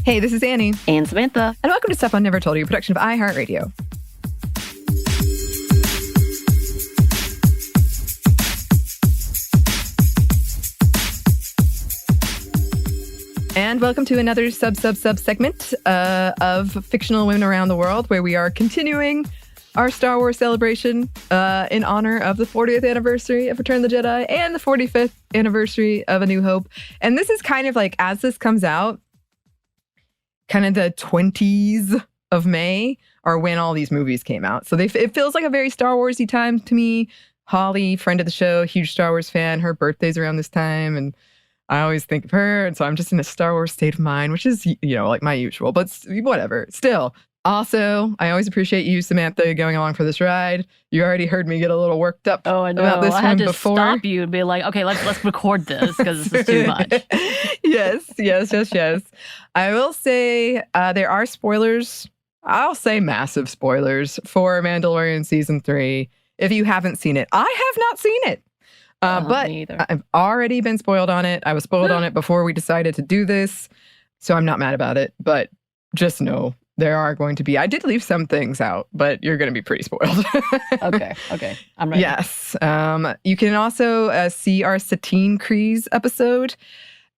Hey, this is Anney. And Samantha. And welcome to Stuff I Never Told You, a production of iHeartRadio. And welcome to another sub segment of Fictional Women Around the World, where we are continuing our Star Wars celebration in honor of the 40th anniversary of Return of the Jedi and the 45th anniversary of A New Hope. And this is kind of like, as this comes out, kind of the 20s of May are when all these movies came out. So it feels like a very Star Wars-y time to me. Holly, friend of the show, huge Star Wars fan. Her birthday's around this time, and I always think of her. And so I'm just in a Star Wars state of mind, which is, like my usual, but whatever. Still. Also, I always appreciate you, Samantha, going along for this ride. You already heard me get a little worked up about this I had one to before. Stop you and be like, okay, let's record this because this is too much. Yes. I will say there are spoilers. I'll say massive spoilers for Mandalorian Season 3 if you haven't seen it. I have not seen it. But I've already been spoiled on it. I was spoiled on it before we decided to do this. So I'm not mad about it. But just know there are going to be, I did leave some things out, but you're going to be pretty spoiled. Okay. I'm ready. Yes. You can also see our Satine Kryze episode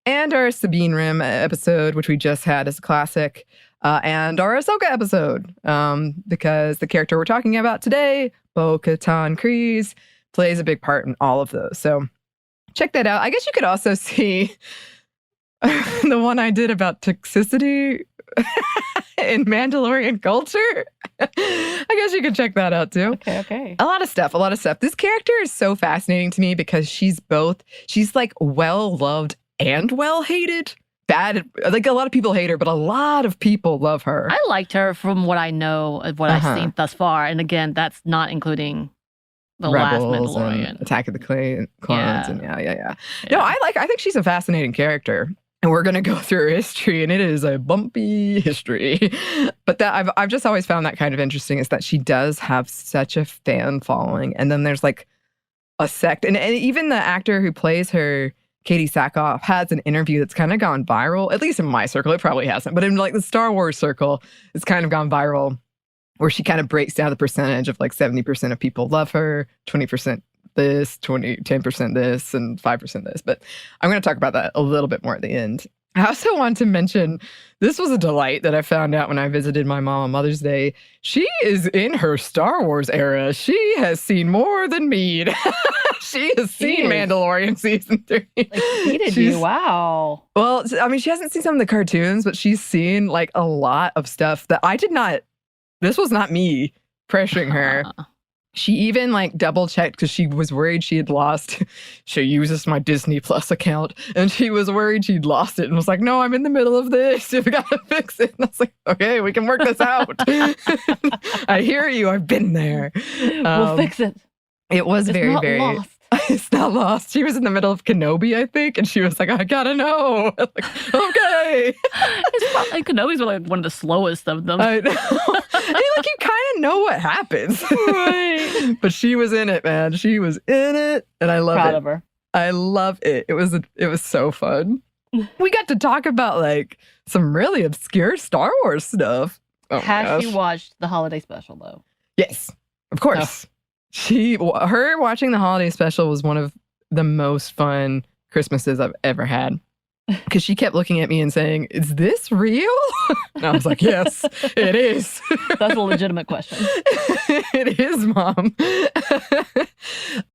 and our Sabine Rim episode, which we just had as a classic, and our Ahsoka episode, because the character we're talking about today, Bo-Katan Kryze, plays a big part in all of those. So check that out. I guess you could also see the one I did about toxicity in Mandalorian culture. I guess you could check that out too. Okay. A lot of stuff. This character is so fascinating to me because she's like well-loved and well-hated. Bad, like a lot of people hate her, but a lot of people love her. I liked her from what I know of what I've seen thus far. And again, that's not including the Rebels last Mandalorian. And Attack of the Clones. Yeah. And yeah. No, I think she's a fascinating character. And we're going to go through her history, and it is a bumpy history. But that I've just always found that kind of interesting, is that she does have such a fan following. And then there's like a sect. And even the actor who plays her, Katie Sackhoff, has an interview that's kind of gone viral, at least in my circle. It probably hasn't. But in like the Star Wars circle, it's kind of gone viral, where she kind of breaks down the percentage of like 70% of people love her, 20% this, 10% this, and 5% this. But I'm going to talk about that a little bit more at the end. I also want to mention, this was a delight that I found out when I visited my mom on Mother's Day. She is in her Star Wars era. She has seen more than me. She has seen Mandalorian Season 3. Wow. Well, I mean, she hasn't seen some of the cartoons, but she's seen like a lot of stuff that I did not. This was not me pressuring her. She even like double checked because she was worried she had lost. She uses my Disney Plus account, and she was worried she'd lost it and was like, no, I'm in the middle of this. You've got to fix it. And I was like, okay, we can work this out. I hear you. I've been there. We'll fix it. It was It's very, not very. lost. It's not lost. She was in the middle of Kenobi, I think, and she was like, I gotta know. I'm like, okay. It's probably, Kenobi's like one of the slowest of them. I know. I mean, like, you kind of know what happens. Right. But she was in it, man. She was in it, and I love it. Proud of her. I love it. It was so fun. We got to talk about like some really obscure Star Wars stuff. Oh, Has she watched the holiday special though? Yes, of course. Her watching the holiday special was one of the most fun Christmases I've ever had. Because she kept looking at me and saying, is this real? And I was like, yes, it is. That's a legitimate question. It is, Mom.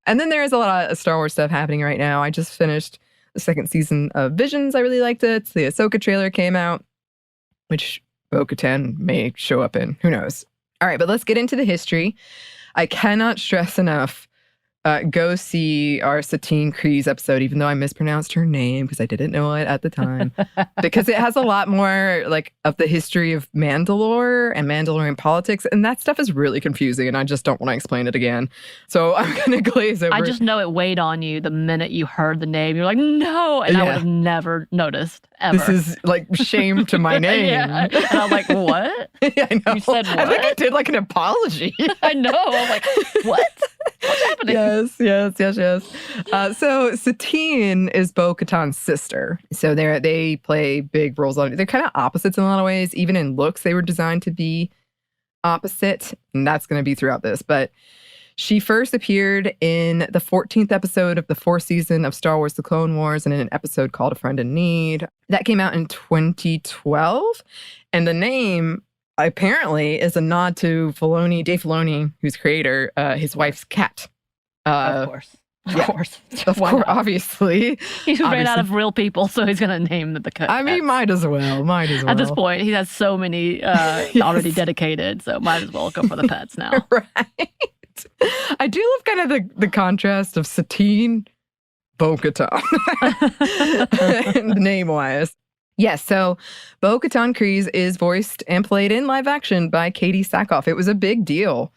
And then there is a lot of Star Wars stuff happening right now. I just finished the second season of Visions. I really liked it. The Ahsoka trailer came out, which Bo-Katan may show up in. Who knows? All right, but let's get into the history. I cannot stress enough, go see our Satine Kryze episode, even though I mispronounced her name because I didn't know it at the time. Because it has a lot more like of the history of Mandalore and Mandalorian politics. And that stuff is really confusing, and I just don't want to explain it again. So I'm going to glaze over. I just know it weighed on you the minute you heard the name. You're like, no. And I would have never noticed, ever. This is like shame to my name. Yeah. And I'm like, what? Yeah, I know. You said what? I think I did like an apology. I know. I'm like, what? What's happening? Yes. So Satine is Bo-Katan's sister. So they play big roles on it. They're kind of opposites in a lot of ways. Even in looks, they were designed to be opposite. And that's going to be throughout this. But she first appeared in the 14th episode of the 4th season of Star Wars The Clone Wars and in an episode called A Friend in Need. That came out in 2012. And the name apparently is a nod to Dave Filoni, who's creator, his wife's cat. Of course. Of course, obviously. He's ran out of real people, so he's going to name the cat. I mean, might as well. At this point, he has so many already dedicated, so might as well go for the pets now. Right. I do love kind of the contrast of Satine, Bo-Katan, name-wise. Yes, so Bo-Katan Kryze is voiced and played in live action by Katie Sackhoff. It was a big deal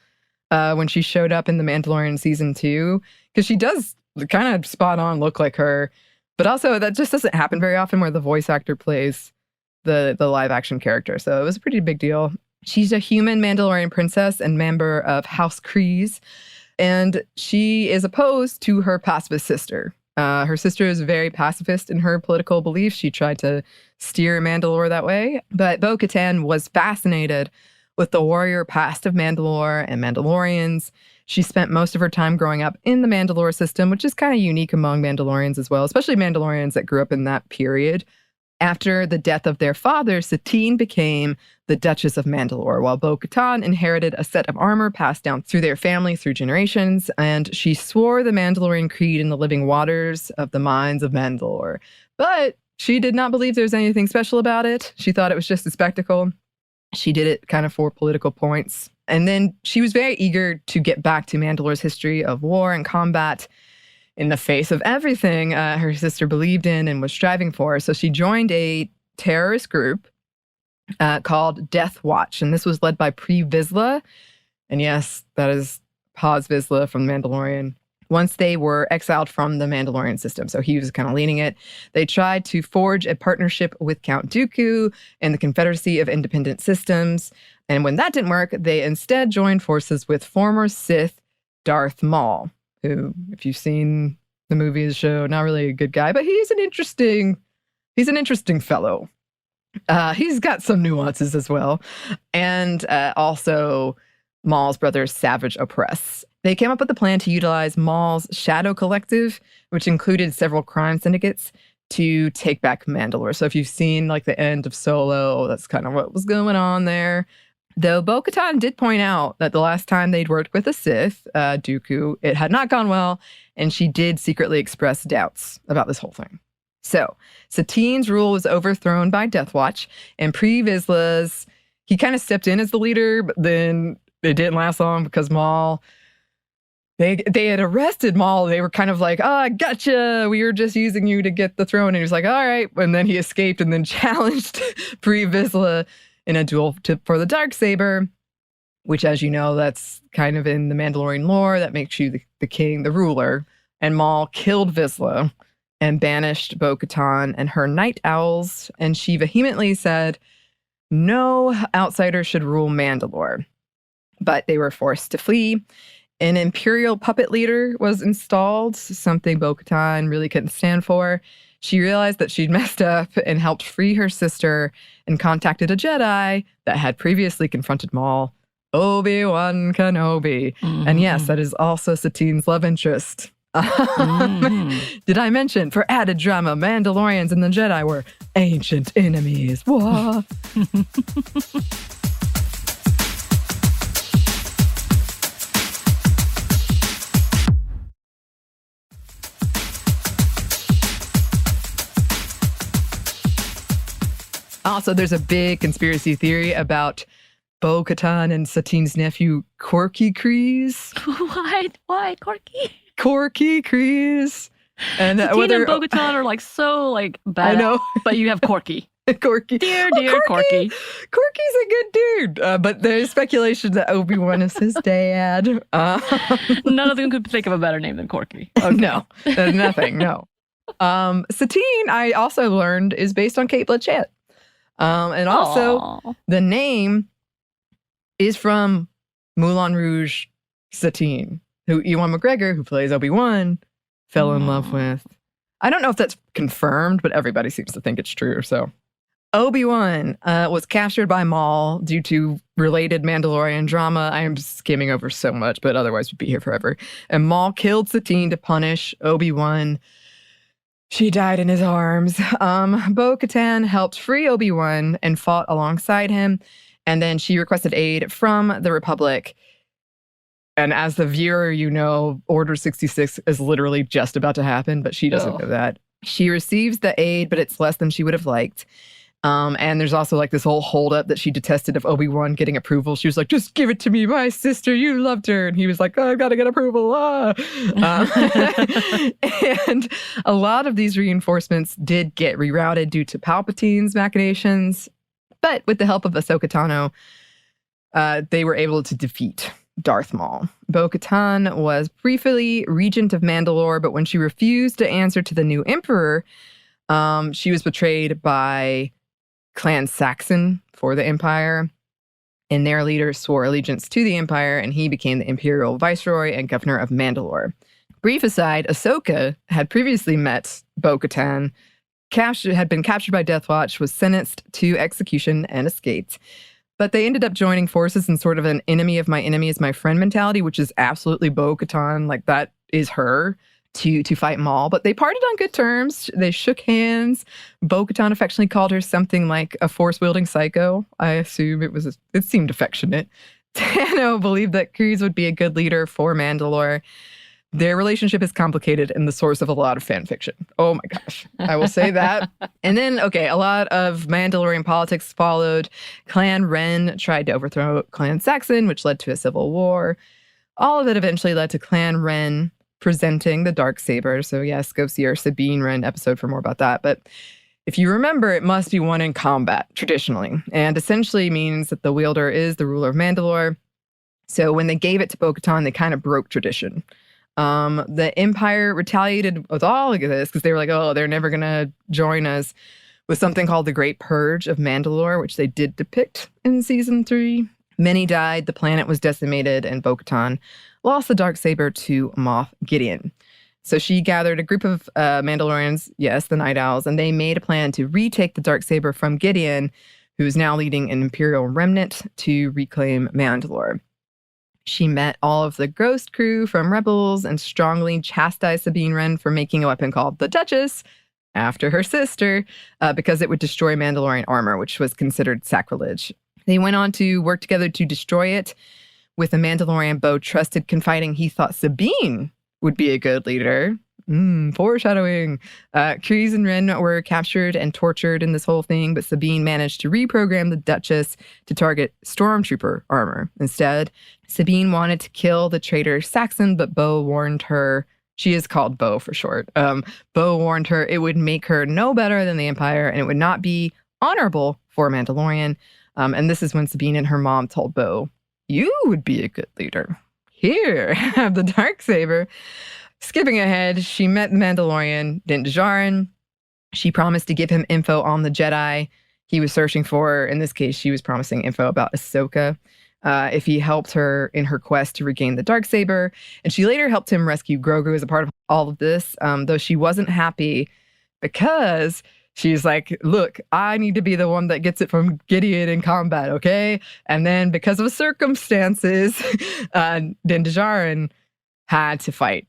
when she showed up in The Mandalorian Season 2, because she does kind of spot on look like her, but also that just doesn't happen very often where the voice actor plays the live action character. So it was a pretty big deal. She's a human Mandalorian princess and member of House Kryze, and she is opposed to her pacifist sister. Her sister is very pacifist in her political beliefs. She tried to steer Mandalore that way, but Bo-Katan was fascinated with the warrior past of Mandalore and Mandalorians. She spent most of her time growing up in the Mandalore system, which is kind of unique among Mandalorians as well, especially Mandalorians that grew up in that period. After the death of their father, Satine became the Duchess of Mandalore, while Bo-Katan inherited a set of armor passed down through their family through generations, and she swore the Mandalorian creed in the living waters of the mines of Mandalore. But she did not believe there was anything special about it. She thought it was just a spectacle. She did it kind of for political points. And then she was very eager to get back to Mandalore's history of war and combat in the face of everything her sister believed in and was striving for. So she joined a terrorist group called Death Watch. And this was led by Pre Vizsla. And yes, that is Paz Vizsla from The Mandalorian. Once they were exiled from the Mandalorian system, so he was kind of leading it, they tried to forge a partnership with Count Dooku and the Confederacy of Independent Systems. And when that didn't work, they instead joined forces with former Sith Darth Maul, who, if you've seen the movie, the show, not really a good guy, but he's an interesting fellow. He's got some nuances as well. And also Maul's brother, Savage Opress. They came up with a plan to utilize Maul's Shadow Collective, which included several crime syndicates, to take back Mandalore. So if you've seen like the end of Solo, that's kind of what was going on there. Though Bo-Katan did point out that the last time they'd worked with a Sith, Dooku, it had not gone well, and she did secretly express doubts about this whole thing. So Satine's rule was overthrown by Death Watch, and Pre Vizsla's, he kind of stepped in as the leader, but then it didn't last long because Maul, they had arrested Maul. They were kind of like, gotcha, we were just using you to get the throne. And he was like, all right. And then he escaped and then challenged Pre Vizsla in a duel for the Darksaber, which, as you know, that's kind of in the Mandalorian lore. That makes you the king, the ruler. And Maul killed Vizsla and banished Bo-Katan and her night owls. And she vehemently said, no outsider should rule Mandalore. But they were forced to flee. An Imperial puppet leader was installed, something Bo-Katan really couldn't stand for. She realized that she'd messed up and helped free her sister and contacted a Jedi that had previously confronted Maul, Obi-Wan Kenobi. Mm-hmm. And yes, that is also Satine's love interest. Did I mention, for added drama, Mandalorians and the Jedi were ancient enemies? Whoa. Also, there's a big conspiracy theory about Bo-Katan and Satine's nephew, Corky Kryze. Why Corky? Corky Kryze. And Satine and Bo-Katan are like so like bad. I know. But you have Corky. Corky. Dear Corky. Corky's a good dude. But there's speculation that Obi-Wan is his dad. None of them could think of a better name than Corky. Okay. No, nothing, no. Satine, I also learned, is based on Cate Blanchett. And also, the name is from Moulin Rouge Satine. who Ewan McGregor, who plays Obi-Wan, fell in love with. I don't know if that's confirmed, but everybody seems to think it's true. So Obi-Wan was captured by Maul due to related Mandalorian drama. I am skimming over so much, but otherwise we'd be here forever. And Maul killed Satine to punish Obi-Wan. She died in his arms. Bo-Katan helped free Obi-Wan and fought alongside him. And then she requested aid from the Republic. And as the viewer, you know, Order 66 is literally just about to happen, but she doesn't know that. She receives the aid, but it's less than she would have liked. And there's also like this whole holdup that she detested of Obi-Wan getting approval. She was like, just give it to me, my sister, you loved her. And he was like, oh, I've got to get approval. And a lot of these reinforcements did get rerouted due to Palpatine's machinations. But with the help of Ahsoka Tano, they were able to defeat Darth Maul. Bo-Katan was briefly regent of Mandalore, but when she refused to answer to the new emperor, she was betrayed by Clan Saxon for the Empire, and their leader swore allegiance to the Empire, and he became the Imperial Viceroy and Governor of Mandalore. Brief aside, Ahsoka had previously met Bo-Katan, had been captured by Death Watch, was sentenced to execution, and escaped. But they ended up joining forces in sort of an enemy of my enemy is my friend mentality, which is absolutely Bo-Katan. Like, that is her to fight Maul. But they parted on good terms. They shook hands. Bo-Katan affectionately called her something like a force-wielding psycho. I assume it seemed affectionate. Tano believed that Kryze would be a good leader for Mandalore. Their relationship is complicated and the source of a lot of fan fiction. Oh my gosh, I will say that. And then, okay, a lot of Mandalorian politics followed. Clan Wren tried to overthrow Clan Saxon, which led to a civil war. All of it eventually led to Clan Wren presenting the Darksaber. So yes, go see our Sabine Wren episode for more about that. But if you remember, it must be won in combat, traditionally. And essentially means that the wielder is the ruler of Mandalore. So when they gave it to Bo-Katan, they kind of broke tradition. The Empire retaliated with all of this because they were like, oh, they're never going to join us, with something called the Great Purge of Mandalore, which they did depict in season 3. Many died, the planet was decimated, and Bo-Katan lost the Darksaber to Moff Gideon. So she gathered a group of Mandalorians, yes, the Night Owls, and they made a plan to retake the Darksaber from Gideon, who is now leading an Imperial remnant to reclaim Mandalore. She met all of the Ghost crew from Rebels and strongly chastised Sabine Wren for making a weapon called the Duchess, after her sister, because it would destroy Mandalorian armor, which was considered sacrilege. They went on to work together to destroy it, with a Mandalorian Bo trusted, confiding he thought Sabine would be a good leader. Foreshadowing. Kryze and Wren were captured and tortured in this whole thing, but Sabine managed to reprogram the Duchess to target Stormtrooper armor. Instead, Sabine wanted to kill the traitor Saxon, but Bo warned her. She is called Bo for short. Bo warned her it would make her no better than the Empire, and it would not be honorable for a Mandalorian. And this is when Sabine and her mom told Bo, you would be a good leader. Here, have the Darksaber. Skipping ahead, she met the Mandalorian, Din Djarin. She promised to give him info on the Jedi he was searching for. In this case, she was promising info about Ahsoka, if he helped her in her quest to regain the Darksaber. And she later helped him rescue Grogu as a part of all of this, though she wasn't happy because she's like, look, I need to be the one that gets it from Gideon in combat, okay? And then because of circumstances, Din Djarin had to fight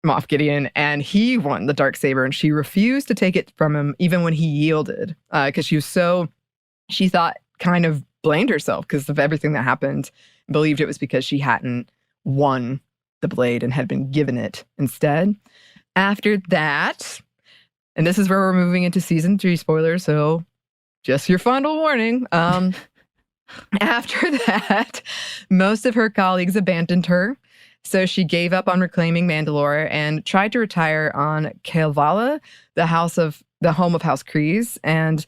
Moff Gideon, and he won the Darksaber, and she refused to take it from him even when he yielded, because she thought, kind of blamed herself because of everything that happened, believed it was because she hadn't won the blade and had been given it instead. After that, and this is where we're moving into season 3 spoilers, so just your final warning. After that, most of her colleagues abandoned her. So she gave up on reclaiming Mandalore and tried to retire on Kalevala, the home of House Kryze, and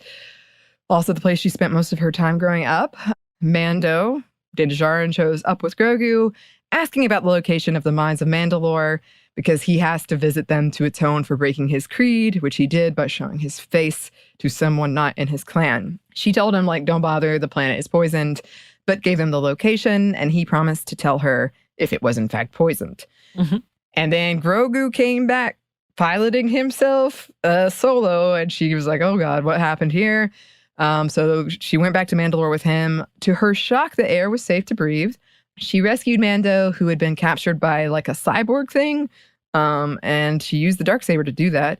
also the place she spent most of her time growing up. Mando, Din Djarin, shows up with Grogu, asking about the location of the mines of Mandalore, because he has to visit them to atone for breaking his creed, which he did by showing his face to someone not in his clan. She told him, like, don't bother, the planet is poisoned, but gave him the location, and he promised to tell her if it was in fact poisoned. Mm-hmm. And then Grogu came back piloting himself solo, and she was like, oh God, what happened here? So she went back to Mandalore with him. To her shock, the air was safe to breathe. She rescued Mando, who had been captured by like a cyborg thing, and she used the Darksaber to do that.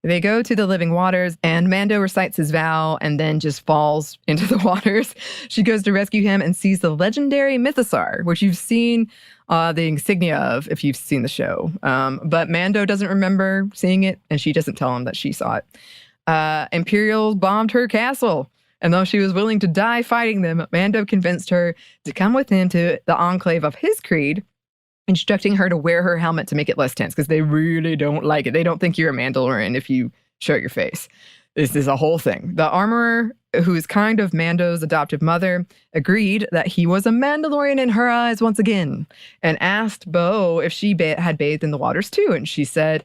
They go to the living waters, and Mando recites his vow and then just falls into the waters. She goes to rescue him and sees the legendary Mythosaur, which you've seen the insignia of if you've seen the show. But Mando doesn't remember seeing it, and she doesn't tell him that she saw it. Imperials bombed her castle, and though she was willing to die fighting them, Mando convinced her to come with him to the enclave of his creed, instructing her to wear her helmet to make it less tense, because they really don't like it. They don't think you're a Mandalorian if you show your face. This is a whole thing. The armorer, who is kind of Mando's adoptive mother, agreed that he was a Mandalorian in her eyes once again, and asked Bo if she had bathed in the waters too. And she said,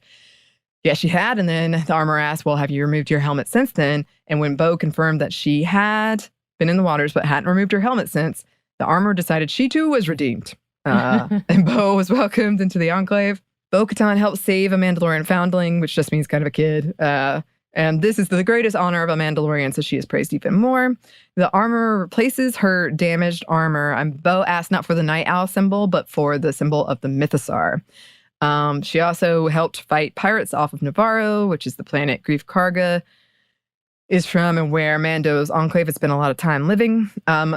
yeah, she had. And then the armorer asked, well, have you removed your helmet since then? And when Bo confirmed that she had been in the waters but hadn't removed her helmet since, the armorer decided she too was redeemed. And Bo was welcomed into the Enclave. Bo-Katan helped save a Mandalorian foundling, which just means kind of a kid. And this is the greatest honor of a Mandalorian, so she is praised even more. The armorer replaces her damaged armor. Bo asked not for the Night Owl symbol, but for the symbol of the Mythosaur. She also helped fight pirates off of Navarro, which is the planet Grief Karga is from, and where Mando's Enclave has spent a lot of time living.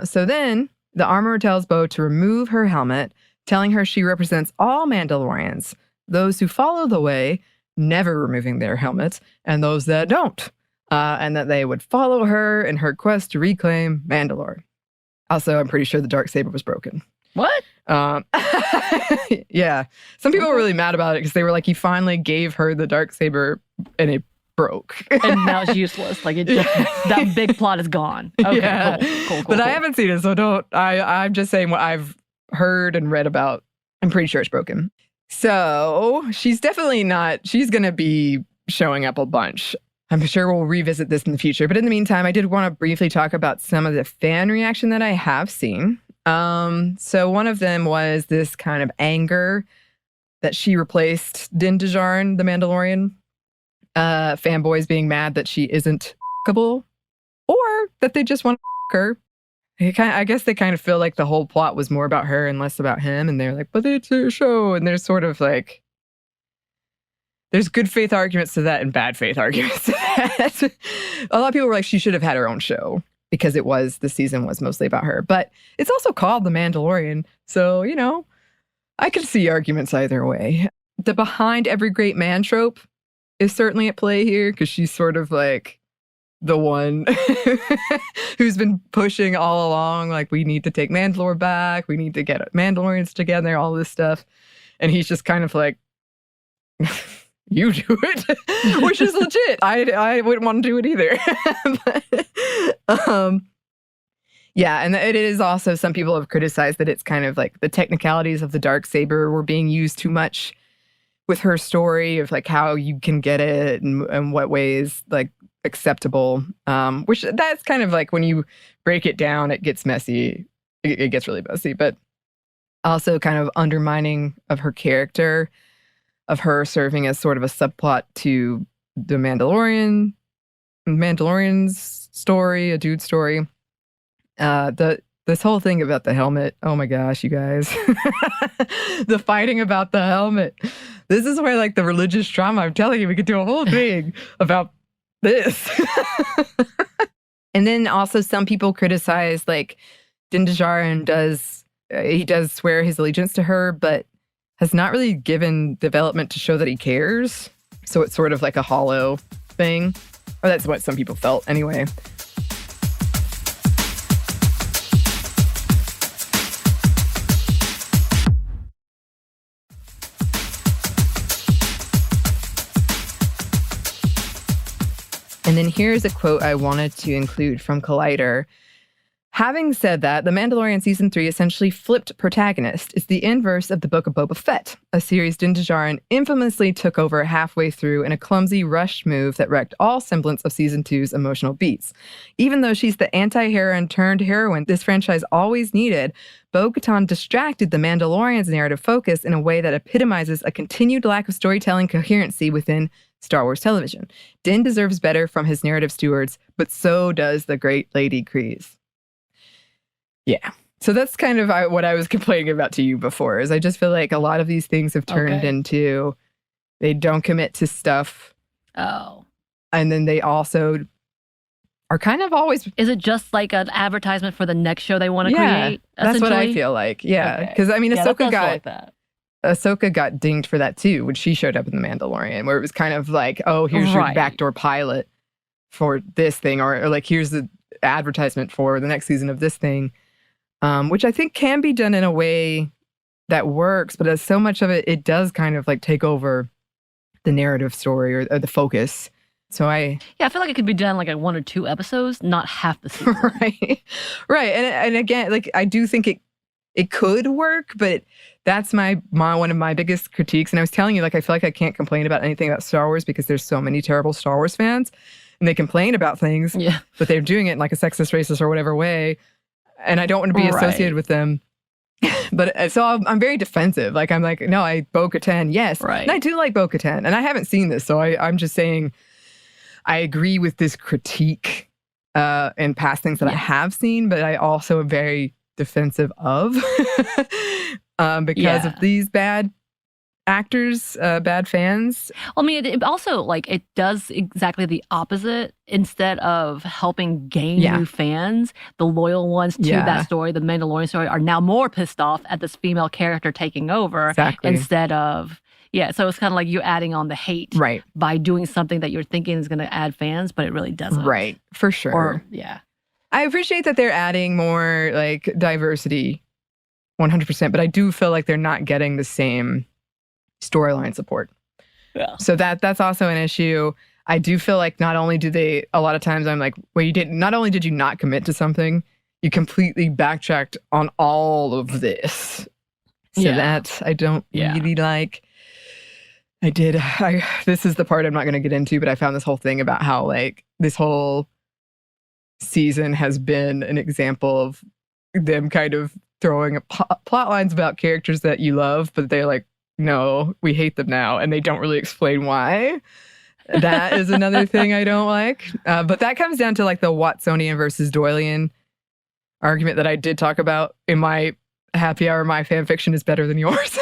So then the armorer tells Bo to remove her helmet, telling her she represents all Mandalorians, those who follow the way, never removing their helmets, and those that don't, and that they would follow her in her quest to reclaim Mandalore. Also, I'm pretty sure the Darksaber was broken. What? Yeah. Some people were really mad about it because they were like, he finally gave her the Darksaber and it broke. And now it's useless. Like, it just, that big plot is gone. Okay, yeah. cool. But I haven't seen it, so I'm just saying what I've heard and read about. I'm pretty sure it's broken. So she's definitely not, she's going to be showing up a bunch. I'm sure we'll revisit this in the future. But in the meantime, I did want to briefly talk about some of the fan reaction that I have seen. So one of them was this kind of anger that she replaced Din Djarin, the Mandalorian. Fanboys being mad that she isn't f***able, or that they just want to f*** her. I guess they kind of feel like the whole plot was more about her and less about him. And they're like, but it's a show. And there's sort of like, there's good faith arguments to that and bad faith arguments to that. A lot of people were like, she should have had her own show because the season was mostly about her. But it's also called The Mandalorian. So, you know, I could see arguments either way. The behind every great man trope is certainly at play here because she's sort of like the one who's been pushing all along, like, we need to take Mandalore back, we need to get Mandalorians together, all this stuff. And he's just kind of like, you do it, which is legit. I wouldn't want to do it either. But, yeah, and it is also, some people have criticized that it's kind of like the technicalities of the Darksaber were being used too much with her story of like how you can get it and what ways like acceptable, which that's kind of like when you break it down, it gets messy. It gets really messy, but also kind of undermining of her character, of her serving as sort of a subplot to the Mandalorian's story, a dude story. This whole thing about the helmet, oh my gosh, you guys. The fighting about the helmet. This is where like the religious trauma, I'm telling you, we could do a whole thing about this. And then also some people criticize like Din Djarin does swear his allegiance to her, but has not really given development to show that he cares. So it's sort of like a hollow thing. Or that's what some people felt anyway. And then here's a quote I wanted to include from Collider. Having said that, The Mandalorian Season 3 essentially flipped protagonist. It's the inverse of the Book of Boba Fett, a series Din Djarin infamously took over halfway through in a clumsy, rushed move that wrecked all semblance of Season 2's emotional beats. Even though she's the anti-heroine turned heroine this franchise always needed, Bo-Katan distracted The Mandalorian's narrative focus in a way that epitomizes a continued lack of storytelling coherency within Star Wars television. Din deserves better from his narrative stewards, but so does the great Lady Kryze. Yeah. So that's kind of what I was complaining about to you before, is I just feel like a lot of these things have turned into, they don't commit to stuff. Oh. And then they also are kind of always... Is it just like an advertisement for the next show they want to create? That's what I feel like. Yeah. Because I mean, Ahsoka got dinged for that too when she showed up in The Mandalorian, where it was kind of like, oh, here's your backdoor pilot for this thing, or like, here's the advertisement for the next season of this thing. Which I think can be done in a way that works, but as so much of it, it does kind of like take over the narrative story or the focus. So I feel like it could be done like 1 or 2 episodes, not half the season. Right. And again, like I do think it could work, but that's one of my biggest critiques. And I was telling you, like, I feel like I can't complain about anything about Star Wars because there's so many terrible Star Wars fans, and they complain about things, but they're doing it in like a sexist, racist, or whatever way. And I don't want to be associated with them. But so I'm very defensive. Like, I'm like, no, Bo-Katan, yes. Right. And I do like Bo-Katan. And I haven't seen this, so I'm just saying I agree with this critique and past things that I have seen, but I also am very defensive of because of these bad actors, bad fans. I mean, it also, like, it does exactly the opposite. Instead of helping gain new fans, the loyal ones to that story, the Mandalorian story, are now more pissed off at this female character taking over. Instead of, so it's kind of like you adding on the hate by doing something that you're thinking is going to add fans, but it really doesn't. Right, for sure. I appreciate that they're adding more, like, diversity, 100%, but I do feel like they're not getting the same storyline support. So that's also an issue. I do feel like not only do they, a lot of times I'm like, well, not only did you not commit to something, you completely backtracked on all of this. So that I don't really like. This is the part I'm not going to get into, but I found this whole thing about how, like, this whole season has been an example of them kind of throwing plot lines about characters that you love, but they're like, no, we hate them now, and they don't really explain why. That is another thing I don't like. But that comes down to like the Watsonian versus Doylean argument that I did talk about in my happy hour. My fan fiction is better than yours,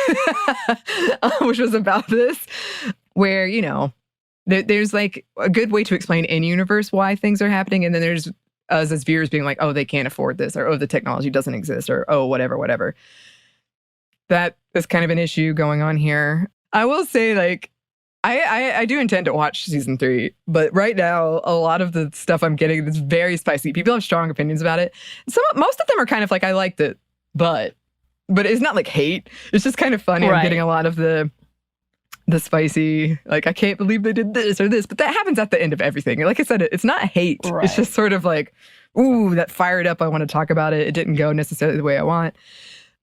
which was about this, where, you know, there's like a good way to explain in universe why things are happening, and then there's us as viewers being like, oh, they can't afford this, or oh, the technology doesn't exist, or oh, whatever. That is kind of an issue going on here. I will say, like, I do intend to watch season 3, but right now, a lot of the stuff I'm getting is very spicy. People have strong opinions about it. Most of them are kind of like, I liked it, but it's not like hate. It's just kind of funny. I'm getting a lot of the spicy, like, I can't believe they did this or this, but that happens at the end of everything. Like I said, it's not hate. It's just sort of like, ooh, that fired up. I want to talk about it. It didn't go necessarily the way I want.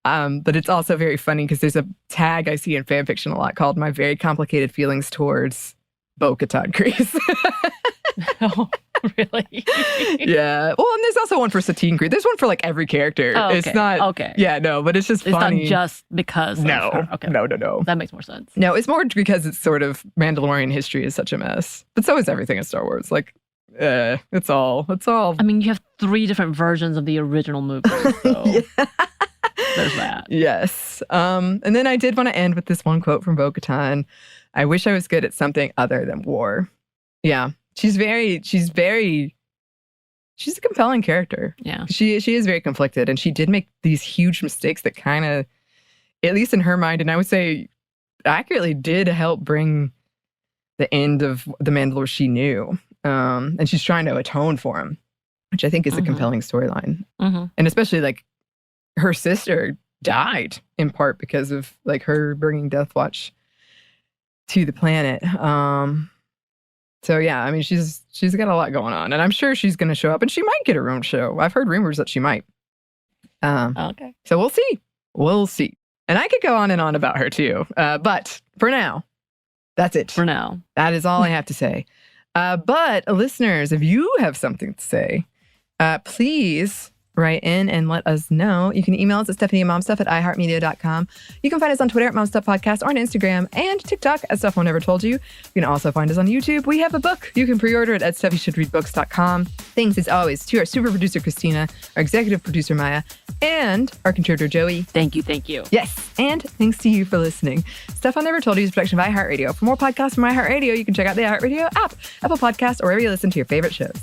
But it's also very funny because there's a tag I see in fanfiction a lot called "My Very Complicated Feelings Towards Bo-Katan Kryze." Oh, really? Yeah. Well, and there's also one for Satine Kryze. There's one for like every character. Oh, okay. It's not. Okay. Yeah, no, but it's just funny. It's not just because. No. Okay. No. That makes more sense. No, it's more because it's sort of Mandalorian history is such a mess, but so is everything in Star Wars. Like, it's all. I mean, you have 3 different versions of the original movie. So. There's that. Yes. And then I did want to end with this one quote from Bo-Katan. I wish I was good at something other than war. Yeah. She's a compelling character. Yeah. She is very conflicted, and she did make these huge mistakes that kind of, at least in her mind, and I would say accurately, did help bring the end of the Mandalore she knew. And she's trying to atone for him, which I think is a compelling storyline. And especially like, her sister died in part because of like her bringing Death Watch to the planet. So So yeah, I mean, she's got a lot going on, and I'm sure she's going to show up, and she might get her own show. I've heard rumors that she might. Okay. So we'll see. We'll see. And I could go on and on about her too. But for now, that's it. For now. That is all I have to say. But listeners, if you have something to say, please write in and let us know. You can email us at stephanieandmomstuff@iheartmedia.com. You can find us on Twitter at MomStuffPodcast or on Instagram and TikTok at Stuff Mom Never Told You. You can also find us on YouTube. We have a book. You can pre-order it at StuffYouShouldReadBooks.com. Thanks as always to our super producer, Christina, our executive producer, Maya, and our contributor, Joey. Thank you. Yes, and thanks to you for listening. Stuff I Never Told You is a production of iHeartRadio. For more podcasts from iHeartRadio, you can check out the iHeartRadio app, Apple Podcasts, or wherever you listen to your favorite shows.